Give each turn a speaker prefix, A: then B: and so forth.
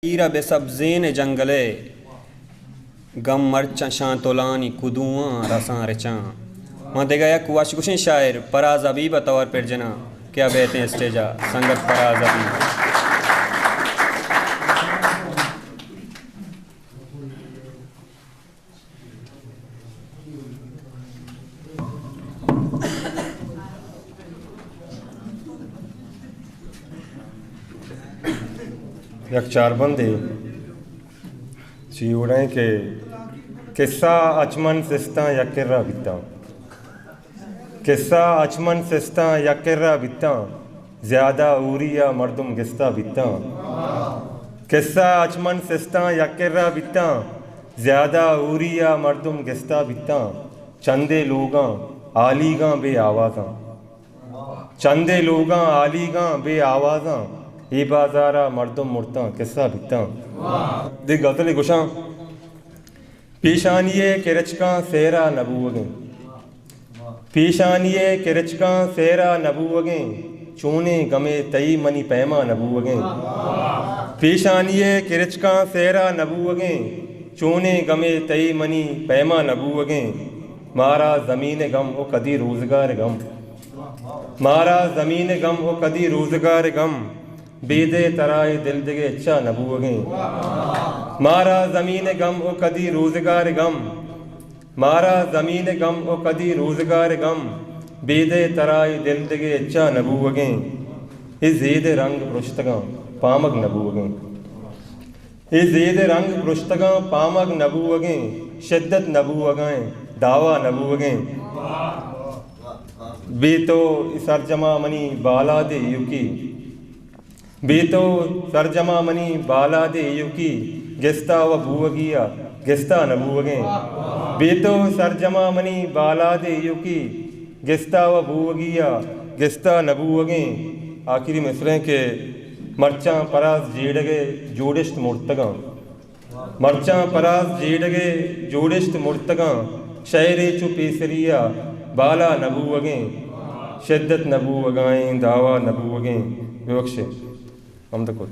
A: ईरा बेसब्ज़ेन जंगले गम मर्च शांतोलानी कुदुआं रसां रिचां वहाँ देगा यक वाशकुशन शायर पराज अबी बतौर पर जना क्या बेहते स्टेजा संगत पराज अबी
B: यक चार बंदे चिवड़े के किस्सा अचमन सिस्ता यकिर्रा बिता किस्सा अचमन सिस्ता यकिर्रा बिता ज़्यादा ऊरिया मर्दुम गिस्ता बिता किस्सा अचमन सिस्ता यकिर्रा बिता ज़्यादा ऊरिया मर्दुम गिस्ता बिता चंदे लोगां आलीगां बे आवाज़ां चंदे लोगां आलीगां बे आवाज़ां ये बाजारा मर्दुम मुर्ता किस्सा बिता दे गज़ल गुशां पेशानिये किरचका सेरा नबूवगे पेशानिये किरचका सेरा नबूवगे चूने गमे तई मनी पैमा नबूवगे पेशानिये किरचका सेरा नबूवगे चूने गमे तई मनी पैमा नबूवगे मारा ज़मीन गम ओ कदी रोज़गार गम मारा ज़मीन गम ओ कदी रोज़गार गम बेदे तराए दिल दिगे अच्छा नबूवगे मारा ज़मीन गम ओ कदी रोज़गार गम मारा ज़मीन गम ओ कदी रोज़गार गम बेदे तराए दिल दिगे अच्छा नबूवगे इस ज़ेद रंग पुरुषतगा पामग नबूवगे इस ज़ेद रंग पुरुषतगा पामग नबूवगे शिद्दत नबूवगाएं दावा नबूवगे बेतो सरजमा मनी बाला दे युकी बेतो सरजमा मनी बाला दे युकी गिस्ता व बूवगिया गिस्ता नबूवगे बेतो सरजमा मनी बाला दे युकी गिस्ता व बूवगिया गिस्ता नबूवगे आखिरी मिसरें के मर्चा परास जेड़गे जोड़िश्त मुर्तगा मर्चा परास जेड़गे जोड़िश्त मुर्तगा शहरे चुपेसरिया बाला नबूवगे शिद्दत नबूवगाएं दावा नबूवगे विवक्षे हम तो कुछ